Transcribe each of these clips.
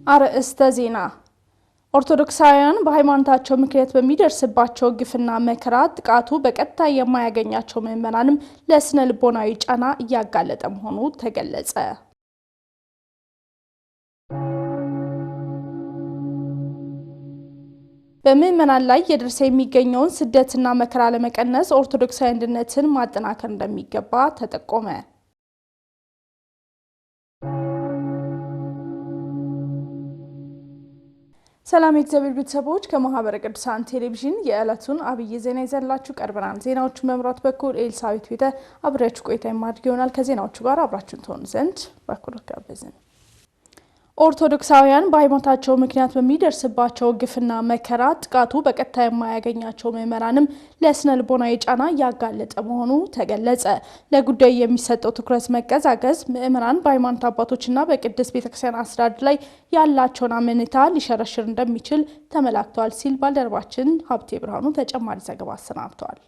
አርእስተ ዜና ኦርቶዶክሳውያን በሃይማኖታቸው ምክንያት በሚደርስባቸው ግፍና መከራ ጥቃቱ በቀጥታ የማያገኛቸው ምዕመናንም ለስነ ልቦናዊ ጫና እያጋለጠ መሆኑ ተገለጸ። በምዕመናን ላይ የደረሰ የሚገኘውን ስደትና መከራ ለመቀነስ ኦርቶዶክሳዊ አንድነትን ማጠናከር እንደሚገባ ተጠቆመ። ሰላም የእግዚአብሔር ቤተሰቦች ከማህበረ ቅዱሳን ቴሌቪዥን የዕለቱን አብይ ዜና ይዘንላችሁ ቀርበናል። ዜናዎቹን በመምራት በኩል ኤልሳቤት ቤተ አብራችሁ ቆይታ የማድረግ ይሆናል። ከዜናዎቹ ጋር አብራችሁን ትሆኑ ዘንድ በአክብሮት ጋበዝን። ኦርቶዶክሳውያን በሃይማኖታቸው ምክንያት በሚደርስባቸው ግፍና መከራ ጥቃቱ በቀጥታ የማያገኛቸው ምዕመናንም ለስነ ልቦናዊ ጫና እያጋለጠ መሆኑ ተገለጸ። ለጉዳዩ የሚሰጠው ትኩረት መቀዛቀዝ ምዕመናን በሃይማኖት አባቶችና በቅድስት ቤተክርስቲያን አስተዳደር ላይ ያላቸውን አመኔታ ሊሸረሽር እንደሚችል ተመላክቷል ሲል ባልደረባችን ሀብቴ ብርሃኑ ተጨማሪ ዘገባ አሰናድቷል።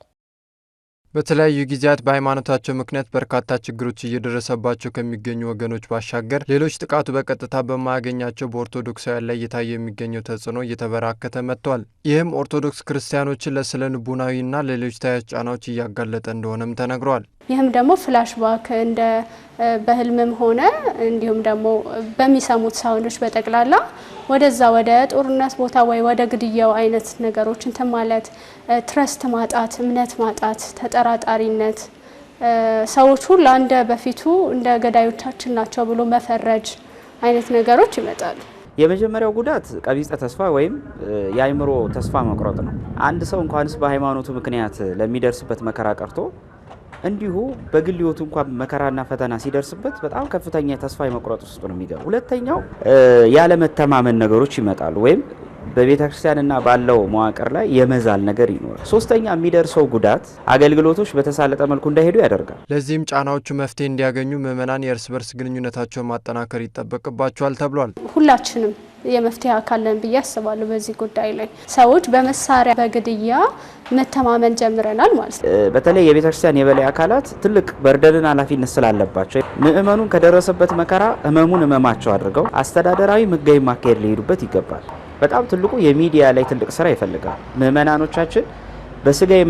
በተለያዩ ጊዜያት በሃይማኖታቸው ምክንያት በርካታ ችግሮች እየደረሰባቸው ከሚገኙ ወገኖች ባሻገር ሌሎች ጥቃቱ በቀጥታ በማያገኛቸው በኦርቶዶክሳውያን ላይ እየታየ የሚገኘው ተጽዕኖ እየተበራከተ መጥቷል። ይህም ኦርቶዶክስ ክርስቲያኖችን ለስነ ልቦናዊና ለሌሎች ተያያዥ ጫናዎች እያጋለጠ እንደሆነም ተነግሯል። ይህም ደግሞ ፍላሽባክ እንደ በህልምም ሆነ እንዲሁም ደግሞ በሚሰሙት ሳውንዶች በጠቅላላ ወደዛ ወደ ጦርነት ቦታ ወይ ወደ ግድያው አይነት ነገሮች እንትን ማለት ትረስት ማጣት፣ እምነት ማጣት፣ ተጠራጣሪነት፣ ሰዎች ሁሉ እንደ በፊቱ እንደ ገዳዮቻችን ናቸው ብሎ መፈረጅ አይነት ነገሮች ይመጣሉ። የመጀመሪያው ጉዳት ቀቢጸ ተስፋ ወይም የአይምሮ ተስፋ መቁረጥ ነው። አንድ ሰው እንኳንስ በሃይማኖቱ ምክንያት ለሚደርስበት መከራ ቀርቶ እንዲሁ በግል ህይወቱ እንኳን መከራና ፈተና ሲደርስበት በጣም ከፍተኛ ተስፋ የመቁረጥ ውስጥ ነው የሚገባው። ሁለተኛው ያለ መተማመን ነገሮች ይመጣሉ ወይም በቤተክርስቲያንና ባለው መዋቅር ላይ የመዛል ነገር ይኖራል። ሶስተኛ የሚደርሰው ጉዳት አገልግሎቶች በተሳለጠ መልኩ እንዳይሄዱ ያደርጋል። ለዚህም ጫናዎቹ መፍትሄ እንዲያገኙ ምዕመናን የእርስ በርስ ግንኙነታቸውን ማጠናከር ይጠበቅባቸዋል ተብሏል። ሁላችንም የመፍትሄ አካል ነን ብዬ አስባለሁ። በዚህ ጉዳይ ላይ ሰዎች በመሳሪያ በግድያ መተማመን ጀምረናል ማለት ነው። በተለይ የቤተክርስቲያን የበላይ አካላት ትልቅ በርደንን ኃላፊነት ስላለባቸው ምዕመኑን ከደረሰበት መከራ ህመሙን ህመማቸው አድርገው አስተዳደራዊ ህጋዊ ማካሄድ ሊሄዱበት ይገባል። በጣም ትልቁ የሚዲያ ላይ ትልቅ ስራ ይፈልጋል። ምዕመናኖቻችን በስጋዊ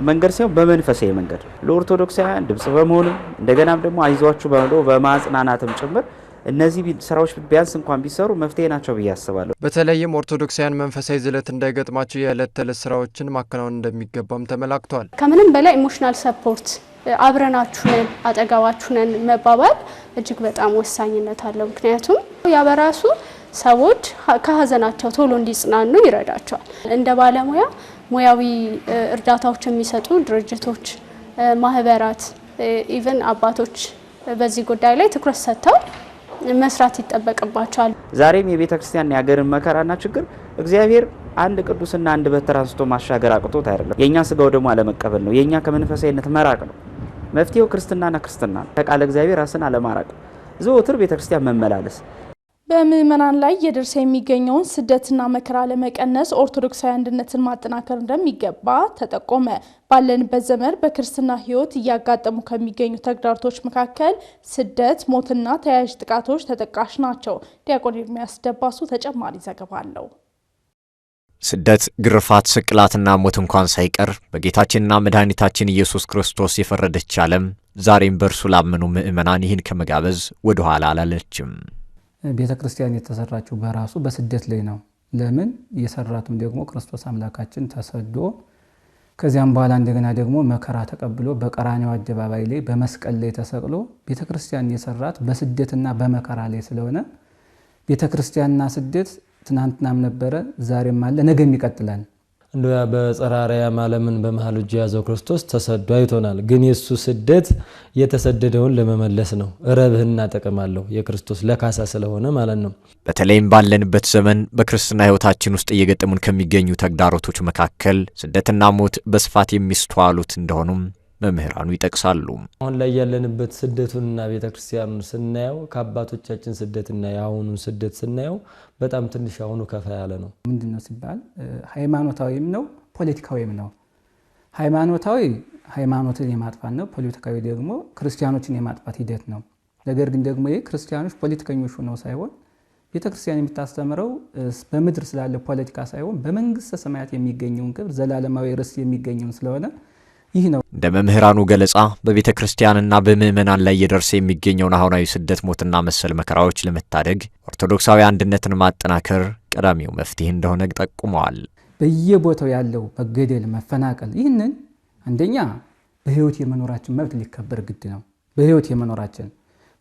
መንገድ ሳይሆን በመንፈሳዊ መንገድ ለኦርቶዶክሳውያን ድምጽ በመሆንም እንደገናም ደግሞ አይዟችሁ በማጽናናትም ጭምር እነዚህ ስራዎች ቢያንስ እንኳን ቢሰሩ መፍትሄ ናቸው ብዬ አስባለሁ። በተለይም ኦርቶዶክሳውያን መንፈሳዊ ዝለት እንዳይገጥማቸው የዕለት ተዕለት ስራዎችን ማከናወን እንደሚገባም ተመላክቷል። ከምንም በላይ ኢሞሽናል ሰፖርት አብረናችሁ ነን አጠገባችሁ ነን መባባል እጅግ በጣም ወሳኝነት አለው። ምክንያቱም ያ በራሱ ሰዎች ከሀዘናቸው ቶሎ እንዲጽናኑ ይረዳቸዋል። እንደ ባለሙያ ሙያዊ እርዳታዎች የሚሰጡ ድርጅቶች፣ ማህበራት፣ ኢቭን አባቶች በዚህ ጉዳይ ላይ ትኩረት ሰጥተው መስራት ይጠበቅባቸዋል። ዛሬም የቤተክርስቲያን የሀገርን መከራና ችግር እግዚአብሔር አንድ ቅዱስና አንድ በትር አንስቶ ማሻገር አቅቶት አይደለም። የኛ ስጋው ደግሞ አለመቀበል ነው። የኛ ከመንፈሳዊነት መራቅ ነው። መፍትሄው ክርስትናና ክርስትና ከቃለ እግዚአብሔር ራስን አለማራቅ፣ ዘወትር ቤተክርስቲያን መመላለስ። በምዕመናን ላይ የደረሰ የሚገኘውን ስደትና መከራ ለመቀነስ ኦርቶዶክሳዊ አንድነትን ማጠናከር እንደሚገባ ተጠቆመ። ባለንበት ዘመን በክርስትና ሕይወት እያጋጠሙ ከሚገኙ ተግዳሮቶች መካከል ስደት፣ ሞትና ተያያዥ ጥቃቶች ተጠቃሽ ናቸው። ዲያቆን ኤርሚያስ ደባሱ ተጨማሪ ዘገባ አለው። ስደት፣ ግርፋት፣ ስቅላትና ሞት እንኳን ሳይቀር በጌታችንና መድኃኒታችን ኢየሱስ ክርስቶስ የፈረደች ዓለም ዛሬም በእርሱ ላመኑ ምዕመናን ይህን ከመጋበዝ ወደ ኋላ አላለችም። ቤተ ክርስቲያን የተሰራችው በራሱ በስደት ላይ ነው። ለምን የሰራቱም ደግሞ ክርስቶስ አምላካችን ተሰዶ ከዚያም በኋላ እንደገና ደግሞ መከራ ተቀብሎ በቀራንዮ አደባባይ ላይ በመስቀል ላይ ተሰቅሎ ቤተ ክርስቲያን የሰራት በስደትና በመከራ ላይ ስለሆነ ቤተ ክርስቲያንና ስደት ትናንትናም ነበረ፣ ዛሬም አለ፣ ነገም ይቀጥላል። እንደ በጸራሪያ ዓለምን በመሃል እጁ ያዘው ክርስቶስ ተሰዶ አይቶናል። ግን የሱ ስደት የተሰደደውን ለመመለስ ነው። ረብህና ተቀማለው የክርስቶስ ለካሳ ስለሆነ ማለት ነው። በተለይም ባለንበት ዘመን በክርስትና ሕይወታችን ውስጥ እየገጠሙን ከሚገኙ ተግዳሮቶች መካከል ስደትና ሞት በስፋት የሚስተዋሉት እንደሆኑም መምህራኑ ይጠቅሳሉ። አሁን ላይ ያለንበት ስደቱንና ቤተክርስቲያኑን ስናየው ከአባቶቻችን ስደትና የአሁኑን ስደት ስናየው በጣም ትንሽ አሁኑ ከፋ ያለ ነው። ምንድነው ሲባል ሃይማኖታዊም ነው ፖለቲካዊም ነው። ሃይማኖትን የማጥፋት ነው፣ ፖለቲካዊ ደግሞ ክርስቲያኖችን የማጥፋት ሂደት ነው። ነገር ግን ደግሞ ይህ ክርስቲያኖች ፖለቲከኞች ሆነው ሳይሆን ቤተክርስቲያን የምታስተምረው በምድር ስላለ ፖለቲካ ሳይሆን በመንግስተ ሰማያት የሚገኘውን ክብር ዘላለማዊ ርስት የሚገኘውን ስለሆነ ይህ ነው። እንደ መምህራኑ ገለጻ በቤተ ክርስቲያንና በምእመናን ላይ እየደረሰ የሚገኘውን አሁናዊ ስደት፣ ሞትና መሰል መከራዎች ለመታደግ ኦርቶዶክሳዊ አንድነትን ማጠናከር ቀዳሚው መፍትሄ እንደሆነ ጠቁመዋል። በየቦታው ያለው መገደል፣ መፈናቀል ይህንን አንደኛ በህይወት የመኖራችን መብት ሊከበር ግድ ነው። በህይወት የመኖራችን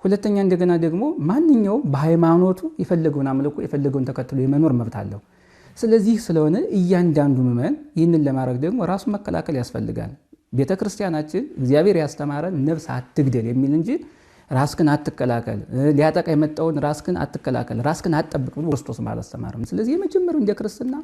ሁለተኛ እንደገና ደግሞ ማንኛውም በሃይማኖቱ የፈለገውን አምልኮ የፈለገውን ተከትሎ የመኖር መብት አለው። ስለዚህ ስለሆነ እያንዳንዱ ምእመን ይህንን ለማድረግ ደግሞ ራሱን መከላከል ያስፈልጋል። ቤተ ክርስቲያናችን እግዚአብሔር ያስተማረን ነፍስ አትግደል የሚል እንጂ ራስክን አትከላከል፣ ሊያጠቃ የመጣውን ራስክን አትከላከል፣ ራስክን አትጠብቅ ብሎ ክርስቶስ አላስተማረም። ስለዚህ የመጀመሪያው እንደ ክርስትና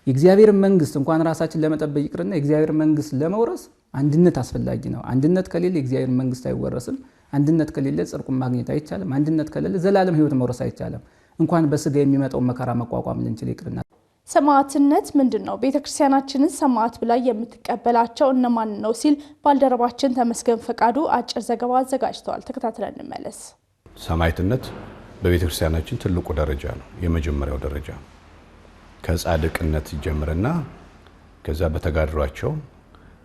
የእግዚአብሔር መንግስት እንኳን ራሳችን ለመጠበቅ ይቅርና የእግዚአብሔር መንግስት ለመውረስ አንድነት አስፈላጊ ነው። አንድነት ከሌለ የእግዚአብሔር መንግስት አይወረስም። አንድነት ከሌለ ጽድቁን ማግኘት አይቻልም። አንድነት ከሌለ ዘላለም ህይወት መውረስ አይቻልም። እንኳን በስጋ የሚመጣውን መከራ መቋቋም ልንችል ይቅርና። ሰማዕትነት ምንድን ነው? ቤተክርስቲያናችንን ሰማዕት ብላ የምትቀበላቸው እነማን ነው ሲል ባልደረባችን ተመስገን ፈቃዱ አጭር ዘገባ አዘጋጅተዋል። ተከታትለን እንመለስ። ሰማዕትነት በቤተክርስቲያናችን ትልቁ ደረጃ ነው። የመጀመሪያው ደረጃ ከጻድቅነት ይጀምርና ከዛ በተጋድሏቸው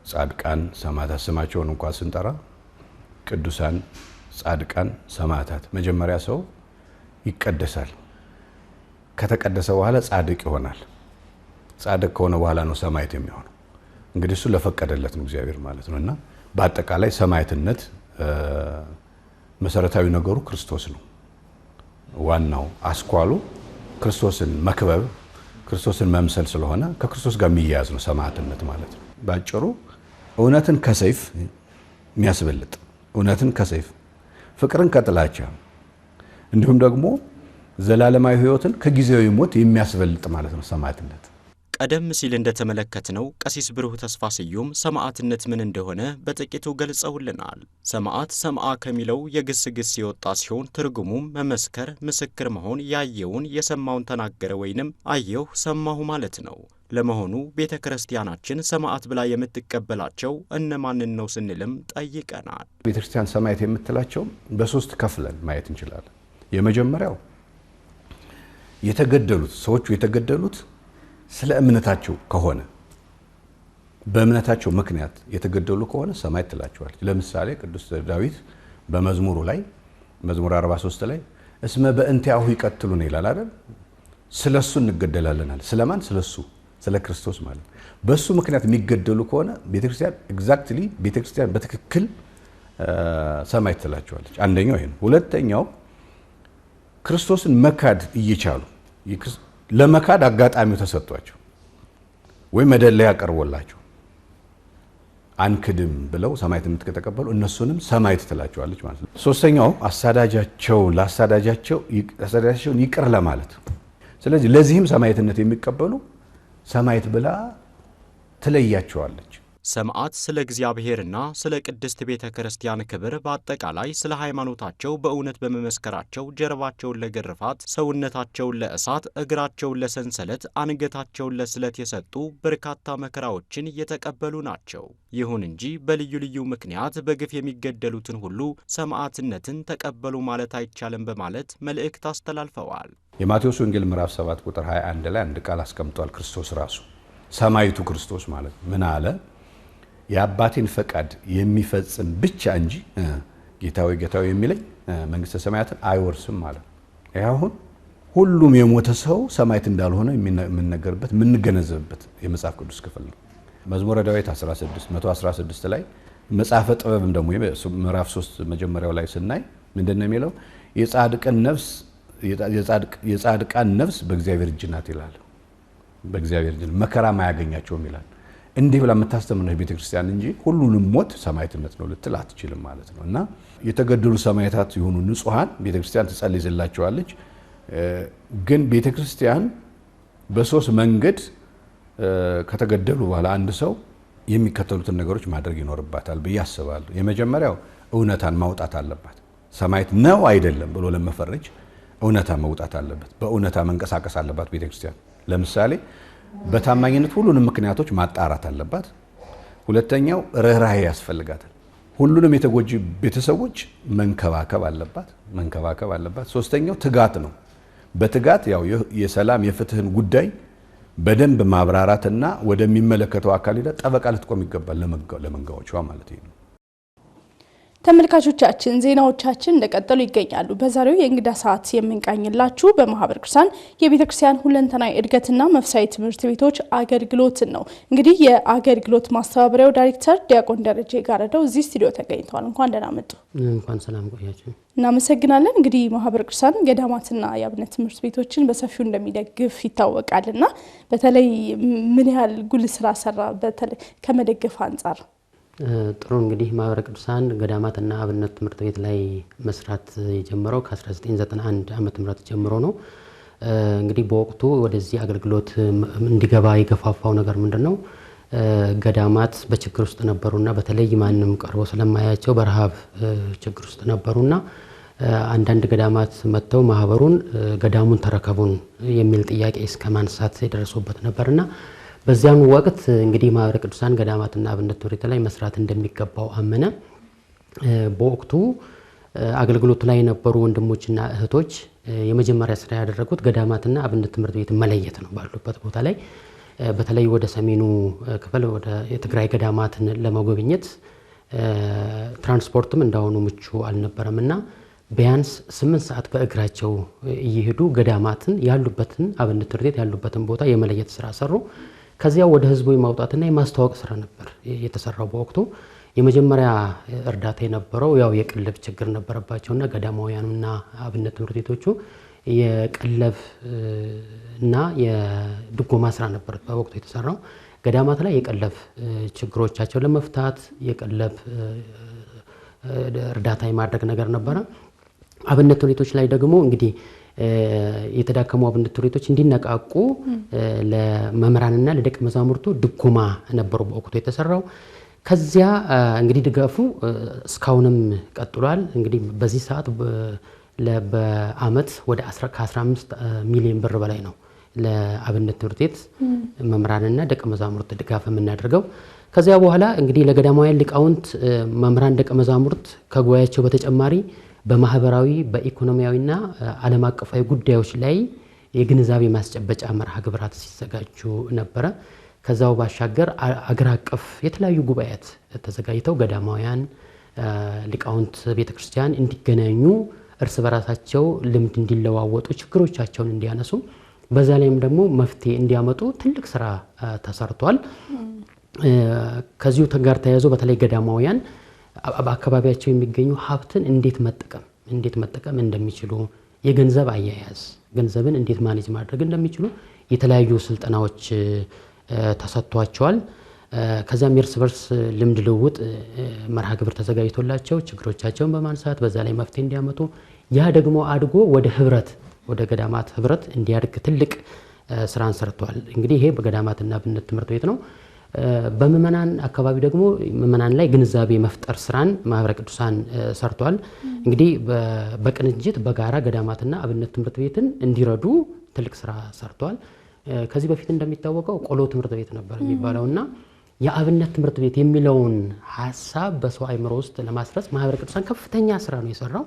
ጻድቃን ሰማዕታት ስማቸውን እንኳን ስንጠራ ቅዱሳን፣ ጻድቃን፣ ሰማዕታት መጀመሪያ ሰው ይቀደሳል። ከተቀደሰ በኋላ ጻድቅ ይሆናል። ጻድቅ ከሆነ በኋላ ነው ሰማዕት የሚሆነው። እንግዲህ እሱ ለፈቀደለት ነው እግዚአብሔር ማለት ነው። እና በአጠቃላይ ሰማዕትነት መሰረታዊ ነገሩ ክርስቶስ ነው። ዋናው አስኳሉ ክርስቶስን መክበብ፣ ክርስቶስን መምሰል ስለሆነ ከክርስቶስ ጋር የሚያያዝ ነው ሰማዕትነት ማለት ነው። ባጭሩ እውነትን ከሰይፍ የሚያስበልጥ፣ እውነትን ከሰይፍ፣ ፍቅርን ከጥላቻ እንዲሁም ደግሞ ዘላለማዊ ህይወትን ከጊዜያዊ ሞት የሚያስበልጥ ማለት ነው ሰማዕትነት። ቀደም ሲል እንደተመለከትነው ቀሲስ ብሩህ ተስፋ ስዩም ሰማዕትነት ምን እንደሆነ በጥቂቱ ገልጸውልናል። ሰማዕት ሰምዓ ከሚለው የግስ ግስ የወጣ ሲሆን ትርጉሙም መመስከር፣ ምስክር መሆን፣ ያየውን የሰማውን ተናገረ ወይንም አየሁ ሰማሁ ማለት ነው። ለመሆኑ ቤተ ክርስቲያናችን ሰማዕት ብላ የምትቀበላቸው እነማንን ነው ስንልም ጠይቀናል። ቤተ ክርስቲያን ሰማዕት የምትላቸው በሶስት ከፍለን ማየት እንችላለን። የመጀመሪያው የተገደሉት ሰዎቹ የተገደሉት ስለ እምነታቸው ከሆነ በእምነታቸው ምክንያት የተገደሉ ከሆነ ሰማዕት ትላቸዋለች። ለምሳሌ ቅዱስ ዳዊት በመዝሙሩ ላይ መዝሙር 43 ላይ እስመ በእንቲአሁ ይቀትሉን ይላል አይደል? ስለሱ እንገደላለናል። ስለማን? ስለሱ፣ ስለ ክርስቶስ ማለት። በሱ ምክንያት የሚገደሉ ከሆነ ቤተክርስቲያን ኤግዛክትሊ ቤተክርስቲያን በትክክል ሰማዕት ትላቸዋለች። አንደኛው ይሄ ነው። ሁለተኛው ክርስቶስን መካድ እየቻሉ ለመካድ አጋጣሚው ተሰጥቷቸው ወይ መደለያ ቀርቦላቸው አንክድም ብለው ሰማዕትነት ከተቀበሉ እነሱንም ሰማዕት ትላቸዋለች ማለት ነው። ሶስተኛው አሳዳጃቸውን ይቅር ለማለት። ስለዚህ ለዚህም ሰማዕትነት የሚቀበሉ ሰማዕት ብላ ትለያቸዋለች። ሰማዕት ስለ እግዚአብሔርና ስለ ቅድስት ቤተ ክርስቲያን ክብር፣ በአጠቃላይ ስለ ሃይማኖታቸው በእውነት በመመስከራቸው ጀርባቸውን ለግርፋት፣ ሰውነታቸውን ለእሳት፣ እግራቸውን ለሰንሰለት፣ አንገታቸውን ለስለት የሰጡ በርካታ መከራዎችን የተቀበሉ ናቸው። ይሁን እንጂ በልዩ ልዩ ምክንያት በግፍ የሚገደሉትን ሁሉ ሰማዕትነትን ተቀበሉ ማለት አይቻልም በማለት መልእክት አስተላልፈዋል። የማቴዎስ ወንጌል ምዕራፍ 7 ቁጥር 21 ላይ አንድ ቃል አስቀምጧል። ክርስቶስ ራሱ ሰማዕቱ ክርስቶስ ማለት ምን አለ? የአባቴን ፈቃድ የሚፈጽም ብቻ እንጂ ጌታዊ ጌታዊ የሚለኝ መንግስተ ሰማያትን አይወርስም ማለት ነው። አሁን ሁሉም የሞተ ሰው ሰማዕት እንዳልሆነ የምንነገርበት የምንገነዘብበት የመጽሐፍ ቅዱስ ክፍል ነው። መዝሙረ ዳዊት 116 ላይ መጽሐፈ ጥበብም ደግሞ ምዕራፍ 3 መጀመሪያው ላይ ስናይ ምንድነው የሚለው? የጻድቃን ነፍስ በእግዚአብሔር እጅ ናት ይላል። በእግዚአብሔር እጅ መከራ ማያገኛቸውም ይላል። እንዲህ ብላ የምታስተምር ነው ቤተክርስቲያን እንጂ ሁሉንም ሞት ሰማዕትነት ነው ልትል አትችልም ማለት ነው። እና የተገደሉ ሰማዕታት የሆኑ ንጹሃን ቤተክርስቲያን ትጸልይላቸዋለች። ግን ቤተክርስቲያን በሶስት መንገድ ከተገደሉ በኋላ አንድ ሰው የሚከተሉትን ነገሮች ማድረግ ይኖርባታል ብዬ አስባለሁ። የመጀመሪያው እውነታን ማውጣት አለባት። ሰማዕት ነው አይደለም ብሎ ለመፈረጅ እውነታ መውጣት አለበት። በእውነታ መንቀሳቀስ አለባት ቤተክርስቲያን። ለምሳሌ በታማኝነት ሁሉንም ምክንያቶች ማጣራት አለባት። ሁለተኛው ርህራሄ ያስፈልጋታል። ሁሉንም የተጎጂ ቤተሰቦች መንከባከብ አለባት። ሶስተኛው ትጋት ነው። በትጋት ያው የሰላም የፍትህን ጉዳይ በደንብ ማብራራትና ወደሚመለከተው አካል ሄዳ ጠበቃ ልትቆም ይገባል ለመንጋዎቿ ማለት ነው። ተመልካቾቻችን ዜናዎቻችን እንደቀጠሉ ይገኛሉ። በዛሬው የእንግዳ ሰዓት የምንቃኝላችሁ በማህበረ ቅዱሳን የቤተ ክርስቲያን ሁለንተናዊ እድገትና መንፈሳዊ ትምህርት ቤቶች አገልግሎትን ነው። እንግዲህ የአገልግሎት ማስተባበሪያው ዳይሬክተር ዲያቆን ደረጀ ጋረደው እዚህ ስቱዲዮ ተገኝተዋል። እንኳን ደህና መጡ። እንኳን ሰላም ቆያችሁ። እናመሰግናለን። እንግዲህ ማህበረ ቅዱሳን ገዳማትና የአብነት ትምህርት ቤቶችን በሰፊው እንደሚደግፍ ይታወቃልና በተለይ ምን ያህል ጉልህ ስራ ሰራ በተለይ ከመደገፍ አንጻር? ጥሩ እንግዲህ ማህበረ ቅዱሳን ገዳማትና አብነት ትምህርት ቤት ላይ መስራት የጀመረው ከ1991 ዓመተ ምህረት ጀምሮ ነው። እንግዲህ በወቅቱ ወደዚህ አገልግሎት እንዲገባ የገፋፋው ነገር ምንድነው? ገዳማት በችግር ውስጥ ነበሩና በተለይ ማንም ቀርቦ ስለማያቸው በረሃብ ችግር ውስጥ ነበሩና አንዳንድ ገዳማት መጥተው ማህበሩን ገዳሙን ተረከቡን የሚል ጥያቄ እስከ ማንሳት የደረሱበት ነበርና በዚያም ወቅት እንግዲህ ማህበረ ቅዱሳን ገዳማትና አብነት ትምህርት ቤት ላይ መስራት እንደሚገባው አመነ። በወቅቱ አገልግሎቱ ላይ የነበሩ ወንድሞችና እህቶች የመጀመሪያ ስራ ያደረጉት ገዳማትና አብነት ትምህርት ቤት መለየት ነው። ባሉበት ቦታ ላይ በተለይ ወደ ሰሜኑ ክፍል ወደ የትግራይ ገዳማትን ለመጎብኘት ትራንስፖርትም እንዳሁኑ ምቹ አልነበረምና ቢያንስ 8 ሰዓት በእግራቸው እየሄዱ ገዳማትን ያሉበትን አብነት ትምህርት ቤት ያሉበትን ቦታ የመለየት ስራ ሰሩ። ከዚያ ወደ ህዝቡ የማውጣትና የማስተዋወቅ ስራ ነበር የተሰራው። በወቅቱ የመጀመሪያ እርዳታ የነበረው ያው የቀለብ ችግር ነበረባቸውና ገዳማውያኑና አብነት ትምህርት ቤቶቹ የቀለብ እና የድጎማ ስራ ነበር በወቅቱ የተሰራው። ገዳማት ላይ የቀለብ ችግሮቻቸውን ለመፍታት የቀለብ እርዳታ የማድረግ ነገር ነበረ። አብነት ትምህርት ቤቶች ላይ ደግሞ እንግዲህ የተዳከሙ አብነት ትምህርት ቤቶች እንዲነቃቁ ለመምህራንና ለደቀ መዛሙርቱ ድጎማ ነበሩ በወቅቱ የተሰራው። ከዚያ እንግዲህ ድጋፉ እስካሁንም ቀጥሏል። እንግዲህ በዚህ ሰዓት በአመት ወደ 15 ሚሊዮን ብር በላይ ነው ለአብነት ትምህርት ቤት መምህራንና ደቀ መዛሙርት ድጋፍ የምናደርገው። ከዚያ በኋላ እንግዲህ ለገዳማውያን ሊቃውንት መምህራን ደቀ መዛሙርት ከጉባኤያቸው በተጨማሪ በማህበራዊ በኢኮኖሚያዊና ዓለም አቀፋዊ ጉዳዮች ላይ የግንዛቤ ማስጨበጫ መርሃ ግብራት ሲዘጋጁ ነበረ። ከዛው ባሻገር አገር አቀፍ የተለያዩ ጉባኤያት ተዘጋጅተው ገዳማውያን ሊቃውንት ቤተክርስቲያን እንዲገናኙ እርስ በራሳቸው ልምድ እንዲለዋወጡ ችግሮቻቸውን እንዲያነሱ በዛ ላይም ደግሞ መፍትሄ እንዲያመጡ ትልቅ ስራ ተሰርቷል። ከዚሁ ጋር ተያይዞ በተለይ ገዳማውያን በአካባቢያቸው የሚገኙ ሀብትን እንዴት መጠቀም እንደሚችሉ የገንዘብ አያያዝ ገንዘብን እንዴት ማኔጅ ማድረግ እንደሚችሉ የተለያዩ ስልጠናዎች ተሰጥቷቸዋል። ከዛም የእርስ በርስ ልምድ ልውውጥ መርሃ ግብር ተዘጋጅቶላቸው ችግሮቻቸውን በማንሳት በዛ ላይ መፍትሄ እንዲያመጡ ያ ደግሞ አድጎ ወደ ህብረት ወደ ገዳማት ህብረት እንዲያድግ ትልቅ ስራን ሰርቷል። እንግዲህ ይሄ በገዳማትና አብነት ትምህርት ቤት ነው። በምእመናን አካባቢ ደግሞ ምእመናን ላይ ግንዛቤ መፍጠር ስራን ማህበረ ቅዱሳን ሰርቷል። እንግዲህ በቅንጅት በጋራ ገዳማትና አብነት ትምህርት ቤትን እንዲረዱ ትልቅ ስራ ሰርቷል። ከዚህ በፊት እንደሚታወቀው ቆሎ ትምህርት ቤት ነበር የሚባለውና የአብነት ትምህርት ቤት የሚለውን ሐሳብ በሰው አይምሮ ውስጥ ለማስረጽ ማህበረ ቅዱሳን ከፍተኛ ስራ ነው የሰራው።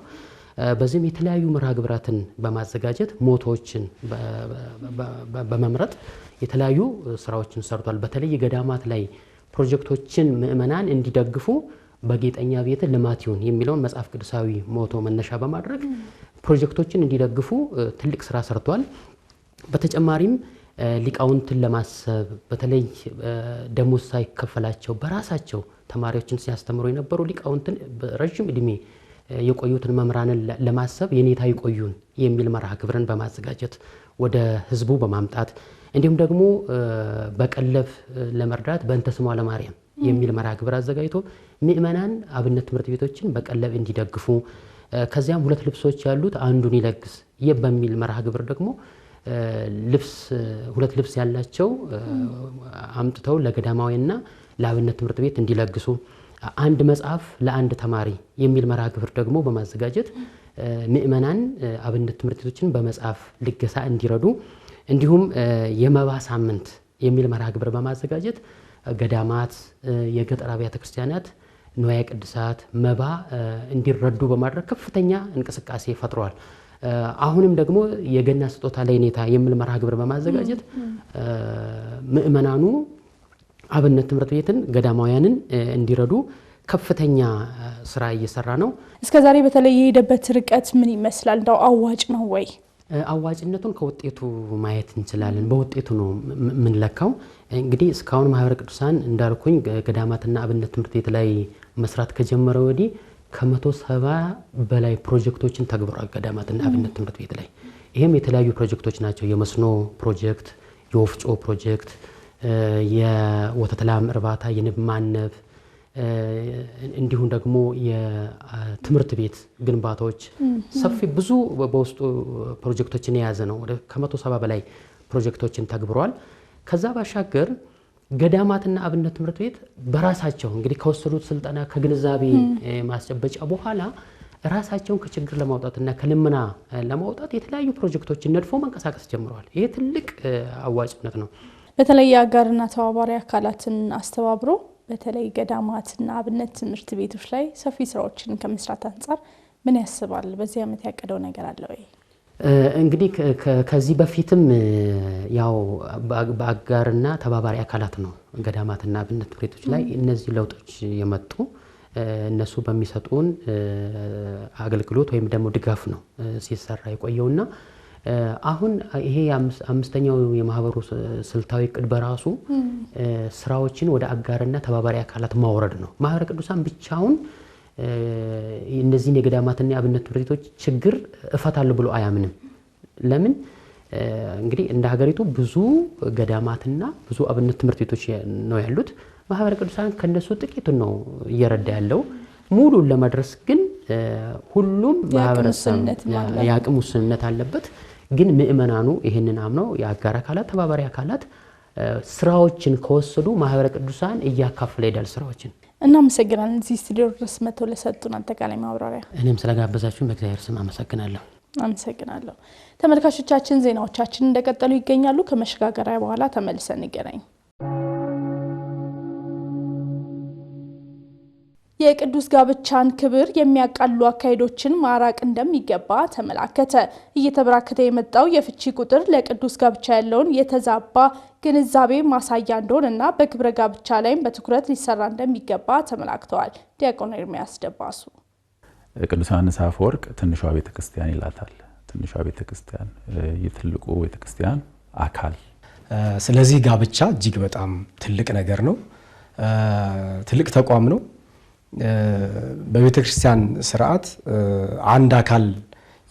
በዚህም የተለያዩ መርሃ ግብራትን በማዘጋጀት ሞቶችን በመምረጥ የተለያዩ ስራዎችን ሰርቷል። በተለይ ገዳማት ላይ ፕሮጀክቶችን ምእመናን እንዲደግፉ በጌጠኛ ቤት ልማት ይሁን የሚለውን መጽሐፍ ቅዱሳዊ ሞቶ መነሻ በማድረግ ፕሮጀክቶችን እንዲደግፉ ትልቅ ስራ ሰርቷል። በተጨማሪም ሊቃውንትን ለማሰብ በተለይ ደሞዝ ሳይከፈላቸው በራሳቸው ተማሪዎችን ሲያስተምሩ የነበሩ ሊቃውንትን በረጅም እድሜ የቆዩትን መምህራንን ለማሰብ የኔታ ይቆዩን የሚል መርሃ ግብርን በማዘጋጀት ወደ ህዝቡ በማምጣት እንዲሁም ደግሞ በቀለብ ለመርዳት በእንተ ስሟ ለማርያም የሚል መርሃ ግብር አዘጋጅቶ ምእመናን አብነት ትምህርት ቤቶችን በቀለብ እንዲደግፉ ከዚያም 2 ልብሶች ያሉት አንዱን ይለግስ በሚል መርሃ ግብር ደግሞ 2 ልብስ ያላቸው አምጥተው ለገዳማዊና ለአብነት ትምህርት ቤት እንዲለግሱ አንድ መጽሐፍ ለአንድ ተማሪ የሚል መርሃ ግብር ደግሞ በማዘጋጀት ምእመናን አብነት ትምህርት ቤቶችን በመጽሐፍ ልገሳ እንዲረዱ እንዲሁም የመባ ሳምንት የሚል መርሃ ግብር በማዘጋጀት ገዳማት የገጠር አብያተ ክርስቲያናት ንዋየ ቅድሳት መባ እንዲረዱ በማድረግ ከፍተኛ እንቅስቃሴ ፈጥሯል። አሁንም ደግሞ የገና ስጦታ ለኔታ የሚል መርሃ ግብር በማዘጋጀት ምእመናኑ አብነት ትምህርት ቤትን ገዳማውያንን እንዲረዱ ከፍተኛ ስራ እየሰራ ነው። እስከዛሬ በተለይ የሄደበት ርቀት ምን ይመስላል? እንዳው አዋጭ ነው ወይ? አዋጭነቱን ከውጤቱ ማየት እንችላለን። በውጤቱ ነው ምንለካው። እንግዲህ እስካሁን ማህበረ ቅዱሳን እንዳልኩኝ ገዳማትና አብነት ትምህርት ቤት ላይ መስራት ከጀመረ ወዲህ ከ170 በላይ ፕሮጀክቶችን ተግብሯል ገዳማትና አብነት ትምህርት ቤት ላይ። ይሄም የተለያዩ ፕሮጀክቶች ናቸው። የመስኖ ፕሮጀክት፣ የወፍጮ ፕሮጀክት፣ የወተት ላም እርባታ፣ የንብ ማነብ እንዲሁም ደግሞ የትምህርት ቤት ግንባታዎች ሰፊ ብዙ በውስጡ ፕሮጀክቶችን የያዘ ነው። ወደ ከ170 በላይ ፕሮጀክቶችን ተግብሯል። ከዛ ባሻገር ገዳማትና አብነት ትምህርት ቤት በራሳቸው እንግዲህ ከወሰዱት ስልጠና ከግንዛቤ ማስጨበጫ በኋላ ራሳቸውን ከችግር ለማውጣትና ከልመና ለማውጣት የተለያዩ ፕሮጀክቶችን ነድፎ መንቀሳቀስ ጀምረዋል። ይሄ ትልቅ አዋጭነት ነው። በተለይ የአጋርና ተባባሪ አካላትን አስተባብሮ በተለይ ገዳማትና አብነት ትምህርት ቤቶች ላይ ሰፊ ስራዎችን ከመስራት አንፃር ምን ያስባል? በዚህ ዓመት ያቀደው ነገር አለ ወይ? እንግዲህ ከዚህ በፊትም ያው በአጋርና ተባባሪ አካላት ነው ገዳማትና አብነት ትምህርት ቤቶች ላይ እነዚህ ለውጦች የመጡ እነሱ በሚሰጡን አገልግሎት ወይም ደግሞ ድጋፍ ነው ሲሰራ የቆየውና አሁን ይሄ አምስተኛው የማህበሩ ስልታዊ ቅድ በራሱ ስራዎችን ወደ አጋርና ተባባሪ አካላት ማውረድ ነው። ማህበረ ቅዱሳን ብቻውን እነዚህን የገዳማትና የአብነት ትምህርት ቤቶች ችግር እፈታለሁ ብሎ አያምንም። ለምን? እንግዲህ እንደ ሀገሪቱ ብዙ ገዳማትና ብዙ አብነት ትምህርት ቤቶች ነው ያሉት። ማህበረ ቅዱሳን ከነሱ ጥቂት ነው እየረዳ ያለው። ሙሉን ለመድረስ ግን ሁሉም ማህበረሰብ የአቅም ውስንነት አለበት። ግን ምእመናኑ ይሄንን አምነው የአጋር አካላት ተባባሪ አካላት ስራዎችን ከወሰዱ ማህበረ ቅዱሳን እያካፈለ ይዳል ስራዎችን። እናመሰግናለን። እዚህ ስቱዲዮ ድረስ መጥተው ለሰጡን አጠቃላይ ማብራሪያ እኔም ስለጋበዛችሁን በእግዚአብሔር ስም አመሰግናለሁ። አመሰግናለሁ። ተመልካቾቻችን ዜናዎቻችን እንደቀጠሉ ይገኛሉ። ከመሸጋገሪያ በኋላ ተመልሰን እንገናኝ። የቅዱስ ጋብቻን ክብር የሚያቃሉ አካሄዶችን ማራቅ እንደሚገባ ተመላከተ። እየተበራከተ የመጣው የፍቺ ቁጥር ለቅዱስ ጋብቻ ያለውን የተዛባ ግንዛቤ ማሳያ እንደሆነና በክብረ ጋብቻ ላይም በትኩረት ሊሰራ እንደሚገባ ተመላክተዋል። ዲያቆን ኤርሚያስ ደባሱ ቅዱስ ዮሐንስ አፈወርቅ ትንሿ ቤተክርስቲያን ይላታል። ትንሿ ቤተክርስቲያን የትልቁ ቤተክርስቲያን አካል። ስለዚህ ጋብቻ እጅግ በጣም ትልቅ ነገር ነው። ትልቅ ተቋም ነው። በቤተክርስቲያን ስርዓት አንድ አካል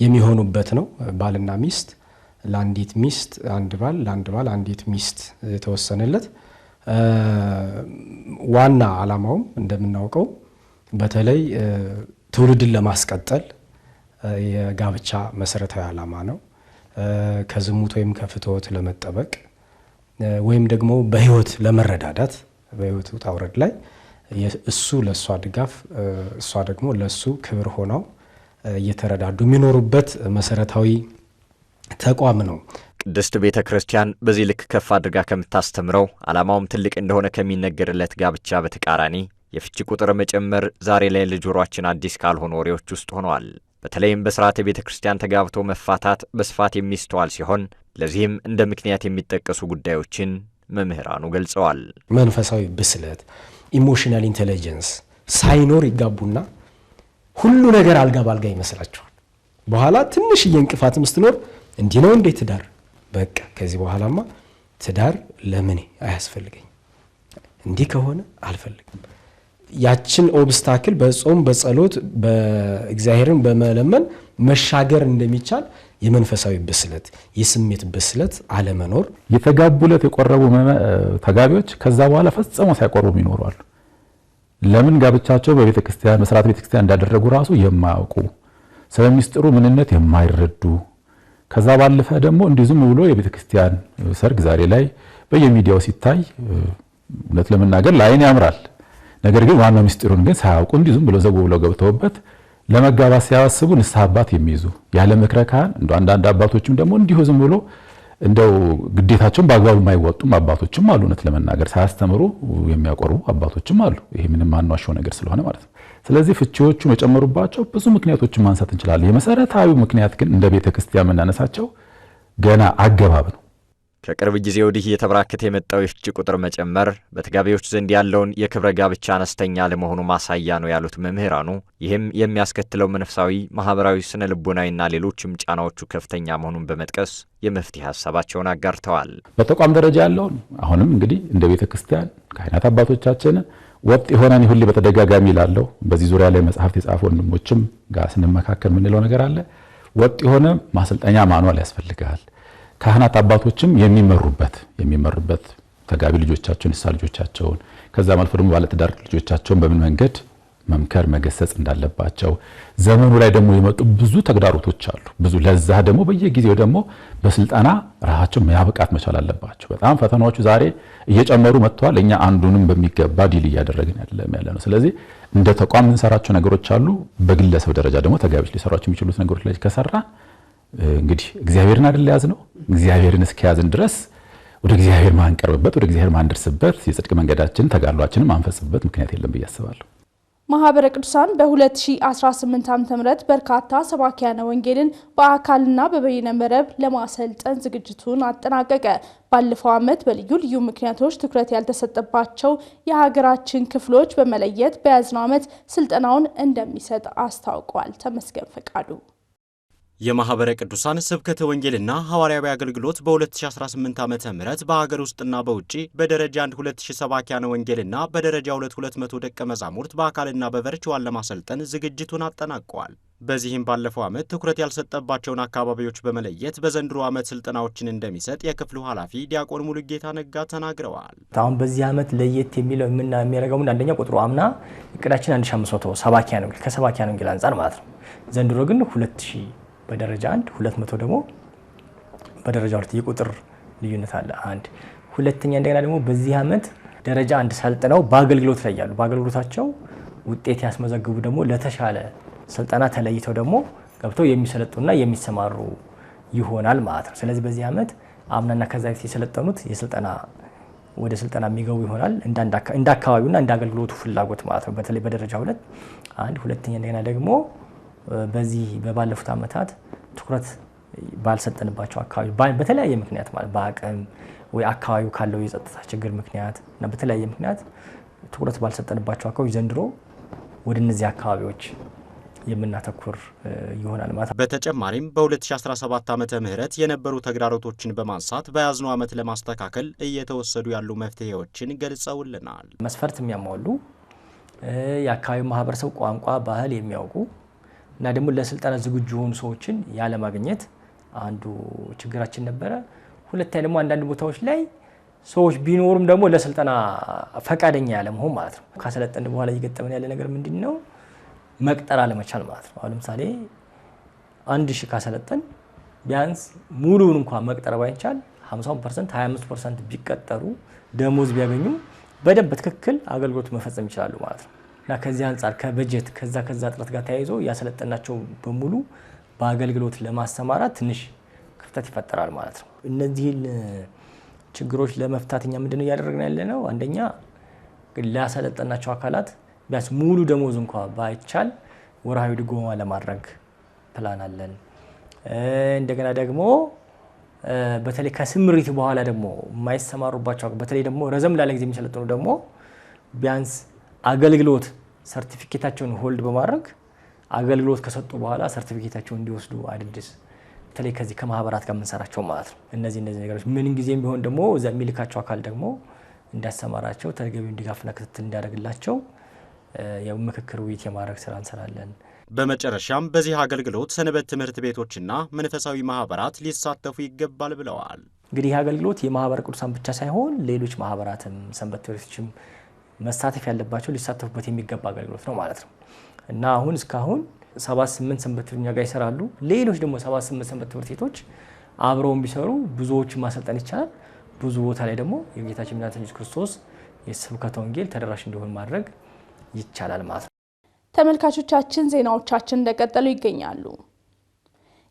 የሚሆኑበት ነው። ባልና ሚስት፣ ለአንዲት ሚስት አንድ ባል፣ ለአንድ ባል አንዲት ሚስት የተወሰነለት ዋና ዓላማውም እንደምናውቀው በተለይ ትውልድን ለማስቀጠል የጋብቻ መሰረታዊ ዓላማ ነው። ከዝሙት ወይም ከፍትወት ለመጠበቅ ወይም ደግሞ በህይወት ለመረዳዳት በህይወት ውጣ ውረድ ላይ እሱ ለሷ ድጋፍ እሷ ደግሞ ለሱ ክብር ሆነው እየተረዳዱ የሚኖሩበት መሰረታዊ ተቋም ነው። ቅድስት ቤተ ክርስቲያን በዚህ ልክ ከፍ አድርጋ ከምታስተምረው ዓላማውም ትልቅ እንደሆነ ከሚነገርለት ጋብቻ በተቃራኒ የፍቺ ቁጥር መጨመር ዛሬ ላይ ለጆሮአችን አዲስ ካልሆኑ ወሬዎች ውስጥ ሆነዋል። በተለይም በስርዓተ ቤተ ክርስቲያን ተጋብቶ መፋታት በስፋት የሚስተዋል ሲሆን ለዚህም እንደ ምክንያት የሚጠቀሱ ጉዳዮችን መምህራኑ ገልጸዋል። መንፈሳዊ ብስለት፣ ኢሞሽናል ኢንተለጀንስ ሳይኖር ይጋቡና ሁሉ ነገር አልጋ ባልጋ ይመስላቸዋል። በኋላ ትንሽ እንቅፋት ምስትኖር እንዲህ ነው እንዴ ትዳር፣ በቃ ከዚህ በኋላማ ትዳር ለምን አያስፈልገኝ፣ እንዲህ ከሆነ አልፈልግም። ያችን ኦብስታክል በጾም በጸሎት በእግዚአብሔርን በመለመን መሻገር እንደሚቻል የመንፈሳዊ ብስለት የስሜት ብስለት አለመኖር። የተጋቡለት የቆረቡ ተጋቢዎች ከዛ በኋላ ፈጽሞ ሳይቆርቡ ይኖራሉ። ለምን ጋብቻቸው በቤተክርስቲያን በስርዓተ ቤተክርስቲያን እንዳደረጉ ራሱ የማያውቁ ስለሚስጥሩ ምንነት የማይረዱ ከዛ ባለፈ ደግሞ እንዲህ ዝም ብሎ የቤተክርስቲያን ሰርግ ዛሬ ላይ በየሚዲያው ሲታይ እውነት ለመናገር ላይን ያምራል። ነገር ግን ዋናው ሚስጥሩን ግን ሳያውቁ እንዲህ ዝም ብሎ ዘው ብለው ገብተውበት ለመጋባት ሲያስቡ ንስሐ አባት የሚይዙ ያለ ምክረ ካህን አንዳንድ አባቶችም ደግሞ እንዲሁ ዝም ብሎ እንደው ግዴታቸውን በአግባቡ የማይወጡም አባቶችም አሉ። እውነት ለመናገር ሳያስተምሩ የሚያቆርቡ አባቶችም አሉ። ይሄ ምንም ማንዋሸው ነገር ስለሆነ ማለት ነው። ስለዚህ ፍቺዎቹ የጨመሩባቸው ብዙ ምክንያቶችን ማንሳት እንችላለን። የመሰረታዊው ምክንያት ግን እንደ ቤተ ክርስቲያን የምናነሳቸው ገና አገባብ ነው። ከቅርብ ጊዜ ወዲህ እየተበራከተ የመጣው የፍቺ ቁጥር መጨመር በተጋቢዎች ዘንድ ያለውን የክብረ ጋብቻ አነስተኛ ለመሆኑ ማሳያ ነው ያሉት መምህራኑ፣ ይህም የሚያስከትለው መንፈሳዊ፣ ማህበራዊ፣ ስነ ልቦናዊና ሌሎችም ጫናዎቹ ከፍተኛ መሆኑን በመጥቀስ የመፍትሄ ሀሳባቸውን አጋርተዋል። በተቋም ደረጃ ያለውን አሁንም እንግዲህ እንደ ቤተ ክርስቲያን ካህናት አባቶቻችን ወጥ የሆነን ሁሉ በተደጋጋሚ ይላለው በዚህ ዙሪያ ላይ መጽሐፍት የጻፉ ወንድሞችም ጋር ስንመካከል ምንለው ነገር አለ። ወጥ የሆነ ማሰልጠኛ ማኑዋል ያስፈልጋል። ካህናት አባቶችም የሚመሩበት ተጋቢ ልጆቻቸውን ንስሐ ልጆቻቸውን ከዛም አልፎ ደግሞ ባለትዳር ልጆቻቸውን በምን መንገድ መምከር መገሰጽ እንዳለባቸው፣ ዘመኑ ላይ ደግሞ የመጡ ብዙ ተግዳሮቶች አሉ። ብዙ ለዛ ደግሞ በየጊዜው ደግሞ በስልጣና ራሳቸውን ማብቃት መቻል አለባቸው። በጣም ፈተናዎቹ ዛሬ እየጨመሩ መጥተዋል። እኛ አንዱንም በሚገባ ዲል እያደረግን ያለ ነው። ስለዚህ እንደ ተቋም የምንሰራቸው ነገሮች አሉ። በግለሰብ ደረጃ ደግሞ ተጋቢዎች ሊሰሯቸው የሚችሉት ነገሮች ላይ ከሰራ እንግዲህ እግዚአብሔርን አይደል ያዝነው። እግዚአብሔርን እስከያዝን ድረስ ወደ እግዚአብሔር ማንቀርብበት ወደ እግዚአብሔር ማንደርስበት የጽድቅ መንገዳችን ተጋድሏችንን ማንፈጽምበት ምክንያት የለም ብዬ አስባለሁ። ማህበረ ቅዱሳን በ2018 ዓ.ም በርካታ ሰባኪያነ ወንጌልን በአካልና በበይነ መረብ ለማሰልጠን ዝግጅቱን አጠናቀቀ። ባለፈው ዓመት በልዩ ልዩ ምክንያቶች ትኩረት ያልተሰጠባቸው የሀገራችን ክፍሎች በመለየት በያዝነው ዓመት ስልጠናውን እንደሚሰጥ አስታውቋል። ተመስገን ፈቃዱ የማህበረ ቅዱሳን ስብከተ ወንጌልና ሐዋርያዊ አገልግሎት በ2018 ዓ.ም በሀገር ውስጥና በውጪ በደረጃ 1 2000 ሰባኪያነ ወንጌልና በደረጃ 2 200 ደቀ መዛሙርት በአካልና በቨርቹዋል ለማሰልጠን ዝግጅቱን አጠናቀዋል። በዚህም ባለፈው ዓመት ትኩረት ያልሰጠባቸውን አካባቢዎች በመለየት በዘንድሮ ዓመት ስልጠናዎችን እንደሚሰጥ የክፍሉ ኃላፊ ዲያቆን ሙሉጌታ ነጋ ተናግረዋል። አሁን በዚህ ዓመት ለየት የሚለው የሚያደርገው አንደኛ ቁጥሩ አምና እቅዳችን 1500 ሰባኪያነ ወንጌል ከሰባኪያነ ወንጌል አንፃር ማለት ነው። ዘንድሮ ግን 2000 በደረጃ 1 200 ደግሞ በደረጃ 2 የቁጥር ልዩነት አለ። አንድ ሁለተኛ እንደገና ደግሞ በዚህ ዓመት ደረጃ 1 ሰልጥነው በአገልግሎት ላይ ያሉ በአገልግሎታቸው ውጤት ያስመዘግቡ ደግሞ ለተሻለ ስልጠና ተለይተው ደግሞ ገብተው የሚሰለጡና የሚሰማሩ ይሆናል ማለት ነው። ስለዚህ በዚህ ዓመት አምናና ከዛ በፊት የሰለጠኑት ወደ ስልጠና የሚገቡ ይሆናል እንደ አካባቢውና እንደ አገልግሎቱ ፍላጎት ማለት ነው። በተለይ በደረጃ 2 አንድ ሁለተኛ እንደገና ደግሞ በዚህ በባለፉት ዓመታት ትኩረት ባልሰጠንባቸው አካባቢ በተለያየ ምክንያት ማለት በአቅም ወይ አካባቢው ካለው የጸጥታ ችግር ምክንያት እና በተለያየ ምክንያት ትኩረት ባልሰጠንባቸው አካባቢ ዘንድሮ ወደ እነዚህ አካባቢዎች የምናተኩር ይሆናል ማለት ነው። በተጨማሪም በ2017 ዓመተ ምህረት የነበሩ ተግዳሮቶችን በማንሳት በያዝነው ዓመት ለማስተካከል እየተወሰዱ ያሉ መፍትሄዎችን ገልጸውልናል። መስፈርት የሚያሟሉ የአካባቢው ማህበረሰብ ቋንቋ፣ ባህል የሚያውቁ እና ደግሞ ለስልጠና ዝግጁ የሆኑ ሰዎችን ያለ ማግኘት አንዱ ችግራችን ነበረ። ሁለተኛ ደግሞ አንዳንድ ቦታዎች ላይ ሰዎች ቢኖሩም ደግሞ ለስልጠና ፈቃደኛ ያለ መሆን ማለት ነው። ካሰለጠን በኋላ እየገጠመን ያለ ነገር ምንድነው? መቅጠር አለመቻል ማለት ነው። አሁን ለምሳሌ 1000 ካሰለጠን ቢያንስ ሙሉውን እንኳን መቅጠር ባይቻል 50% 25% ቢቀጠሩ ደሞዝ ቢያገኙ በደንብ በትክክል አገልግሎት መፈጸም ይችላሉ ማለት ነው። እና ከዚህ አንፃር ከበጀት ከዛ እጥረት ጋር ተያይዞ ያሰለጠናቸው በሙሉ በአገልግሎት ለማሰማራት ትንሽ ክፍተት ይፈጠራል ማለት ነው። እነዚህን ችግሮች ለመፍታት እኛ ምንድነው እያደረግን ያለነው? አንደኛ ላሰለጠናቸው አካላት ቢያንስ ሙሉ ደሞዝ እንኳን ባይቻል ወርሃዊ ድጎማ ለማድረግ ፕላን አለን። እንደገና ደግሞ በተለይ ከስምሪት በኋላ ደግሞ የማይሰማሩባቸው በተለይ ደግሞ ረዘም ላለ ጊዜ የሚሰለጥኑ ደግሞ ቢያንስ አገልግሎት ሰርቲፊኬታቸውን ሆልድ በማድረግ አገልግሎት ከሰጡ በኋላ ሰርቲፊኬታቸውን እንዲወስዱ አድርስ በተለይ ከዚህ ከማህበራት ጋር የምንሰራቸው ማለት ነው። እነዚህ ነገሮች ምን ጊዜም ቢሆን ደግሞ እዛ የሚልካቸው አካል ደግሞ እንዳሰማራቸው ተገቢውን ድጋፍና ክትትል እንዲያደርግላቸው ያው ምክክር ውይይት የማድረግ ስራ እንሰራለን። በመጨረሻም በዚህ አገልግሎት ሰንበት ትምህርት ቤቶችና መንፈሳዊ ማህበራት ሊሳተፉ ይገባል ብለዋል። እንግዲህ ይህ አገልግሎት የማህበረ ቅዱሳን ብቻ ሳይሆን ሌሎች ማህበራትም ሰንበት ትምህርት ቤቶችም መሳተፍ ያለባቸው ሊሳተፉበት የሚገባ አገልግሎት ነው ማለት ነው እና አሁን እስካሁን 78 ሰንበት ትምህርት ቤቶች ጋር ይሰራሉ። ሌሎች ደግሞ 78 ሰንበት ትምህርት ቤቶች አብረው ቢሰሩ ብዙዎችን ማሰልጠን ይቻላል። ብዙ ቦታ ላይ ደግሞ የጌታችን መድኃኒታችን ኢየሱስ ክርስቶስ የስብከተ ወንጌል ተደራሽ እንዲሆን ማድረግ ይቻላል ማለት ነው። ተመልካቾቻችን ዜናዎቻችን እንደቀጠሉ ይገኛሉ።